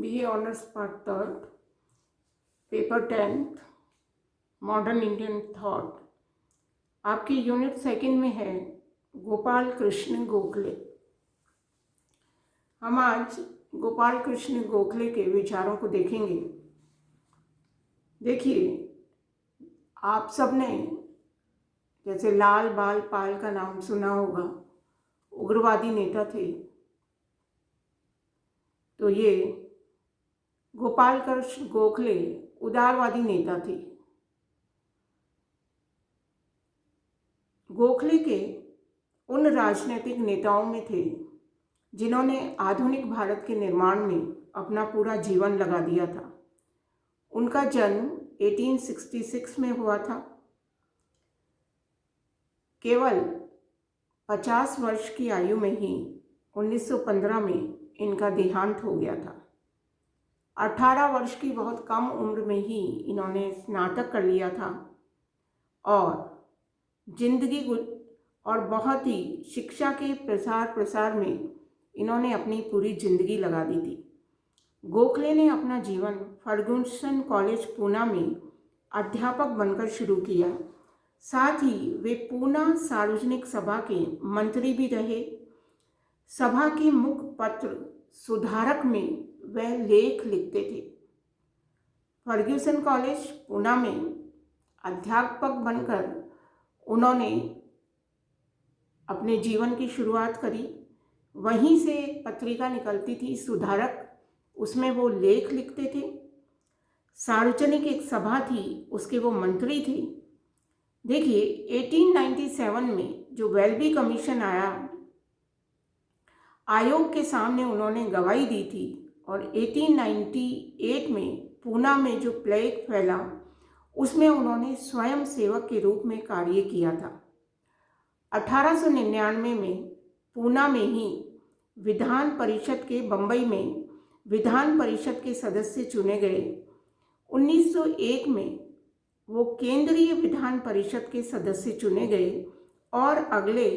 BA honours part third, paper 10th, modern Indian thought. आपकी unit second में है गोपाल कृष्ण गोखले। हम आज गोपाल कृष्ण गोखले के विचारों को देखेंगे। देखिए, आप सबने जैसे लाल बाल पाल का नाम सुना होगा, उग्रवादी नेता थे। तो ये गोपाल कृष्ण गोखले उदारवादी नेता थे। गोखले के उन राजनीतिक नेताओं में थे जिन्होंने आधुनिक भारत के निर्माण में अपना पूरा जीवन लगा दिया था। उनका जन्म 1866 में हुआ था। केवल 50 वर्ष की आयु में ही 1915 में इनका देहांत हो गया था। 18 वर्ष की बहुत कम उम्र में ही इन्होंने स्नातक कर लिया था और जिंदगी और बहुत ही शिक्षा के प्रसार में इन्होंने अपनी पूरी जिंदगी लगा दी थी। गोखले ने अपना जीवन फर्गुसन कॉलेज पूना में अध्यापक बनकर शुरू किया। साथ ही वे पूना सार्वजनिक सभा के मंत्री भी रहे। सभा के मुख्य पत्र सुधारक में वह लेख लिखते थे। फर्ग्यूसन कॉलेज पूना में अध्यापक बनकर उन्होंने अपने जीवन की शुरुआत करी। वहीं से एक पत्रिका निकलती थी सुधारक, उसमें वो लेख लिखते थे। सार्वजनिक एक सभा थी, उसके वो मंत्री थे। देखिए, 1897 में जो वेल्बी कमीशन आया, आयोग के सामने उन्होंने गवाही दी थी और 1898 में पूना में जो प्लेग फैला उसमें उन्होंने स्वयं सेवक के रूप में कार्य किया था। 1899 में पूना में ही विधान परिषद के बम्बई में विधान परिषद के सदस्य चुने गए। 1901 में वो केंद्रीय विधान परिषद के सदस्य चुने गए और अगले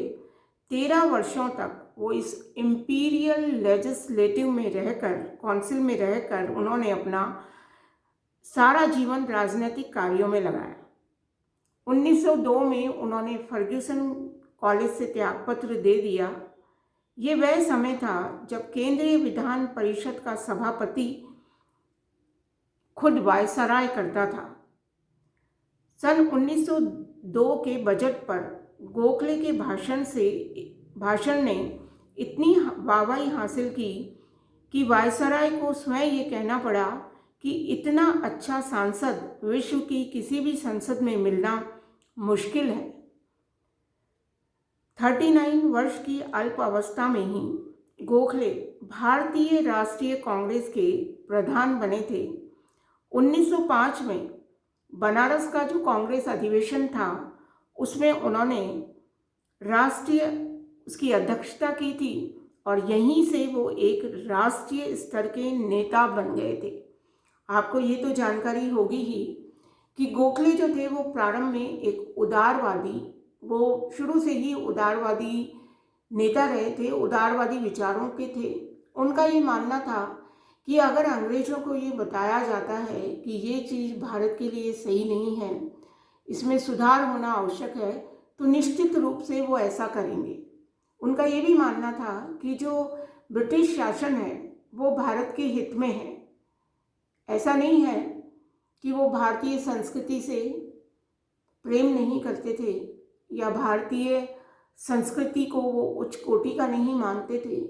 13 वर्षों तक वो इस इम्पीरियल लेजिस्लेटिव में रहकर, काउंसिल में रहकर उन्होंने अपना सारा जीवन राजनीतिक कार्यों में लगाया। 1902 में उन्होंने फर्ग्यूसन कॉलेज से त्यागपत्र दे दिया। ये वह समय था जब केंद्रीय विधान परिषद का सभापति खुद वायसराय करता था। सन 1902 के बजट पर गोखले के भाषण ने इतनी वाहवाही हासिल की कि वायसराय को स्वयं ये कहना पड़ा कि इतना अच्छा सांसद विश्व की किसी भी संसद में मिलना मुश्किल है। 39 वर्ष की अल्प अवस्था में ही गोखले भारतीय राष्ट्रीय कांग्रेस के प्रधान बने थे। 1905 में बनारस का जो कांग्रेस अधिवेशन था उसमें उन्होंने उसकी अध्यक्षता की थी और यहीं से वो एक राष्ट्रीय स्तर के नेता बन गए थे। आपको ये तो जानकारी होगी ही कि गोखले जो थे वो प्रारंभ में एक उदारवादी, वो शुरू से ही उदारवादी नेता रहे थे, उदारवादी विचारों के थे। उनका ये मानना था कि अगर अंग्रेज़ों को ये बताया जाता है कि ये चीज़ भारत के लिए सही नहीं है, इसमें सुधार होना आवश्यक है, तो निश्चित रूप से वो ऐसा करेंगे। उनका ये भी मानना था कि जो ब्रिटिश शासन है वो भारत के हित में है। ऐसा नहीं है कि वो भारतीय संस्कृति से प्रेम नहीं करते थे या भारतीय संस्कृति को वो उच्च कोटि का नहीं मानते थे,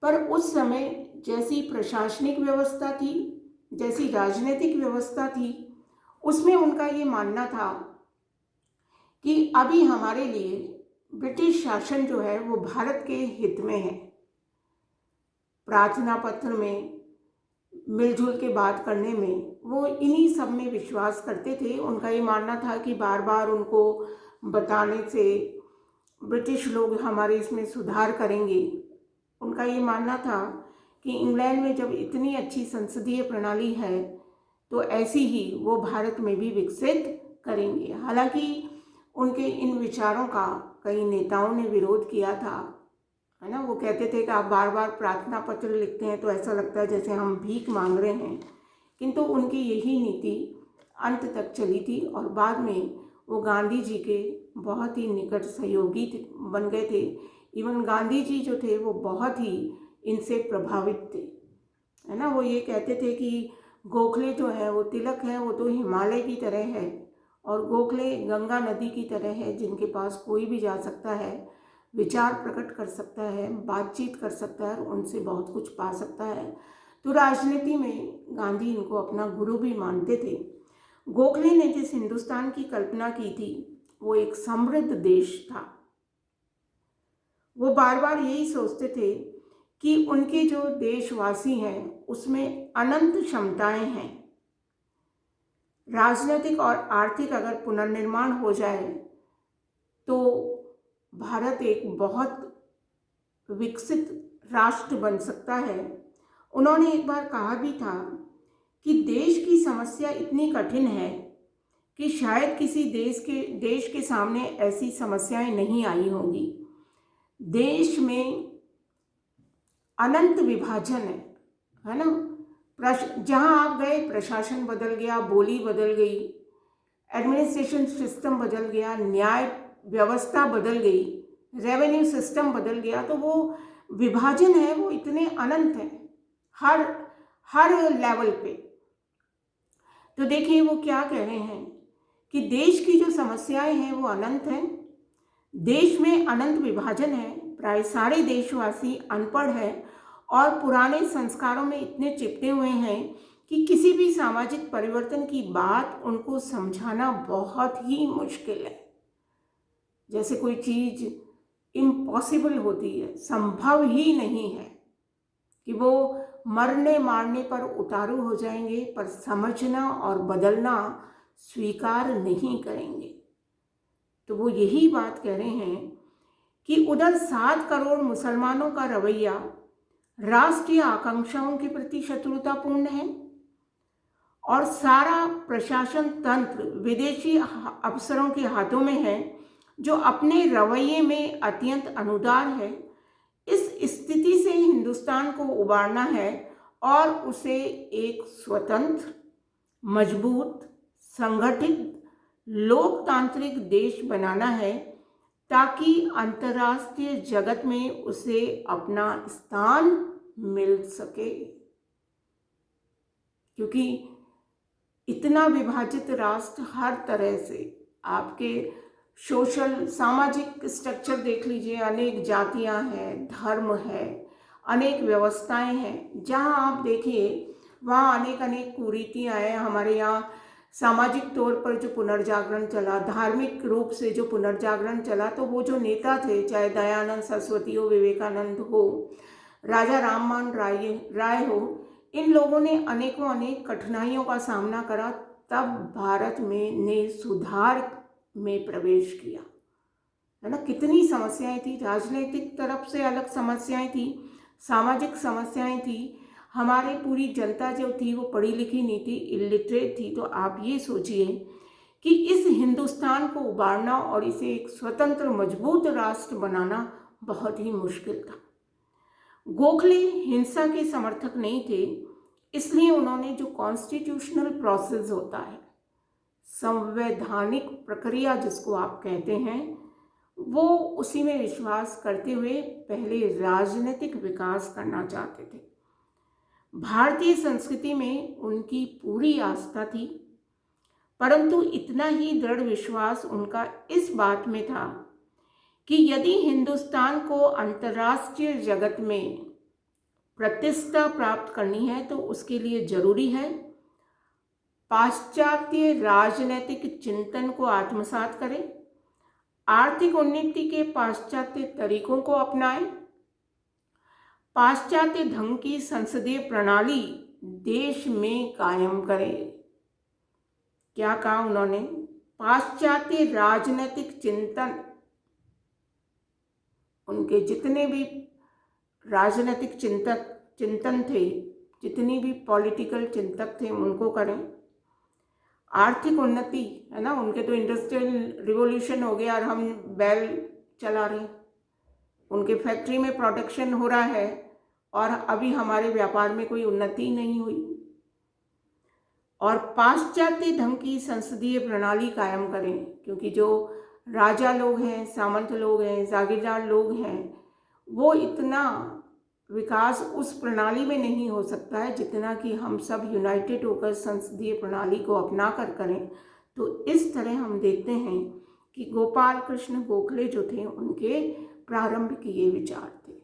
पर उस समय जैसी प्रशासनिक व्यवस्था थी, जैसी राजनीतिक व्यवस्था थी, उसमें उनका ये मानना था कि अभी हमारे लिए ब्रिटिश शासन जो है वो भारत के हित में है। प्रार्थना पत्र में मिलजुल के बात करने में वो इन्हीं सब में विश्वास करते थे। उनका ये मानना था कि बार बार उनको बताने से ब्रिटिश लोग हमारे इसमें सुधार करेंगे। उनका ये मानना था कि इंग्लैंड में जब इतनी अच्छी संसदीय प्रणाली है तो ऐसी ही वो भारत में भी विकसित करेंगे। हालांकि उनके इन विचारों का कई नेताओं ने विरोध किया था। है ना। वो कहते थे कि आप बार बार प्रार्थना पत्र लिखते हैं तो ऐसा लगता है जैसे हम भीख मांग रहे हैं, किंतु उनकी यही नीति अंत तक चली थी और बाद में वो गांधी जी के बहुत ही निकट सहयोगी बन गए थे। इवन गांधी जी जो थे वो बहुत ही इनसे प्रभावित थे, है ना। वो ये कहते थे कि गोखले जो है वो तिलक है, वो तो हिमालय की तरह है, और गोखले गंगा नदी की तरह है जिनके पास कोई भी जा सकता है, विचार प्रकट कर सकता है, बातचीत कर सकता है और उनसे बहुत कुछ पा सकता है। तो राजनीति में गांधी इनको अपना गुरु भी मानते थे। गोखले ने जिस हिंदुस्तान की कल्पना की थी वो एक समृद्ध देश था। वो बार बार यही सोचते थे कि उनके जो देशवासी हैं उसमें अनंत क्षमताएं हैं। राजनीतिक और आर्थिक अगर पुनर्निर्माण हो जाए तो भारत एक बहुत विकसित राष्ट्र बन सकता है। उन्होंने एक बार कहा भी था कि देश की समस्या इतनी कठिन है कि शायद किसी देश के सामने ऐसी समस्याएं नहीं आई होंगी। देश में अनंत विभाजन है ना। जहाँ आप गए प्रशासन बदल गया, बोली बदल गई, एडमिनिस्ट्रेशन सिस्टम बदल गया, न्याय व्यवस्था बदल गई, रेवेन्यू सिस्टम बदल गया। तो वो विभाजन है वो इतने अनंत हैं हर लेवल पे। तो देखिए वो क्या कह रहे हैं कि देश की जो समस्याएं हैं वो अनंत हैं, देश में अनंत विभाजन है, प्राय सारे देशवासी अनपढ़ हैं और पुराने संस्कारों में इतने चिपटे हुए हैं कि किसी भी सामाजिक परिवर्तन की बात उनको समझाना बहुत ही मुश्किल है। जैसे कोई चीज़ इम्पॉसिबल होती है, संभव ही नहीं है कि वो मरने मारने पर उतारू हो जाएंगे, पर समझना और बदलना स्वीकार नहीं करेंगे। तो वो यही बात कह रहे हैं कि उधर 7 करोड़ मुसलमानों का रवैया राष्ट्रीय आकांक्षाओं के प्रति शत्रुतापूर्ण है और सारा प्रशासन तंत्र विदेशी अफसरों के हाथों में है जो अपने रवैये में अत्यंत अनुदार है। इस स्थिति से हिंदुस्तान को उबारना है और उसे एक स्वतंत्र, मजबूत, संगठित, लोकतांत्रिक देश बनाना है ताकि अंतर्राष्ट्रीय जगत में उसे अपना स्थान मिल सके। क्योंकि इतना विभाजित राष्ट्र, हर तरह से आपके सोशल सामाजिक स्ट्रक्चर देख लीजिए, अनेक जातियां हैं, धर्म है, अनेक व्यवस्थाएं हैं। जहां आप देखिए वहाँ अनेक कुरीतियाँ हैं। हमारे यहाँ सामाजिक तौर पर जो पुनर्जागरण चला, धार्मिक रूप से जो पुनर्जागरण चला, तो वो जो नेता थे, चाहे दयानंद सरस्वती हो, विवेकानंद हो, राजा राममोहन राय हो, इन लोगों ने अनेक कठिनाइयों का सामना करा, तब भारत में ने सुधार में प्रवेश किया, है ना। कितनी समस्याएं थी, राजनीतिक तरफ से अलग समस्याएं थी, सामाजिक समस्याएं थी। हमारी पूरी जनता जो थी वो पढ़ी लिखी नहीं थी, इलिटरेट थी। तो आप ये सोचिए कि इस हिंदुस्तान को उबारना और इसे एक स्वतंत्र मजबूत राष्ट्र बनाना बहुत ही मुश्किल था। गोखले हिंसा के समर्थक नहीं थे, इसलिए उन्होंने जो कॉन्स्टिट्यूशनल प्रोसेस होता है, संवैधानिक प्रक्रिया जिसको आप कहते हैं, वो उसी में विश्वास करते हुए पहले राजनीतिक विकास करना चाहते थे। भारतीय संस्कृति में उनकी पूरी आस्था थी, परंतु इतना ही दृढ़ विश्वास उनका इस बात में था कि यदि हिंदुस्तान को अंतर्राष्ट्रीय जगत में प्रतिष्ठा प्राप्त करनी है तो उसके लिए जरूरी है पाश्चात्य राजनीतिक चिंतन को आत्मसात करें, आर्थिक उन्नति के पाश्चात्य तरीकों को अपनाएं, पाश्चात्य ढंग की संसदीय प्रणाली देश में कायम करें। क्या कहा उन्होंने? पाश्चात्य राजनीतिक चिंतन, उनके जितने भी राजनीतिक चिंतन थे, जितनी भी पॉलिटिकल चिंतक थे, उनको करें। आर्थिक उन्नति, है ना, उनके तो इंडस्ट्रियल रिवॉल्यूशन हो गया और हम बैल चला रहे, उनके फैक्ट्री में प्रोडक्शन हो रहा है और अभी हमारे व्यापार में कोई उन्नति नहीं हुई। और पाश्चात्य ढंग की संसदीय प्रणाली कायम करें, क्योंकि जो राजा लोग हैं, सामंत लोग हैं, जागीरदार लोग हैं, वो इतना विकास उस प्रणाली में नहीं हो सकता है जितना कि हम सब यूनाइटेड होकर संसदीय प्रणाली को अपना कर करें। तो इस तरह हम देखते हैं कि गोपाल कृष्ण गोखले जो थे उनके प्रारंभ किए विचार थे।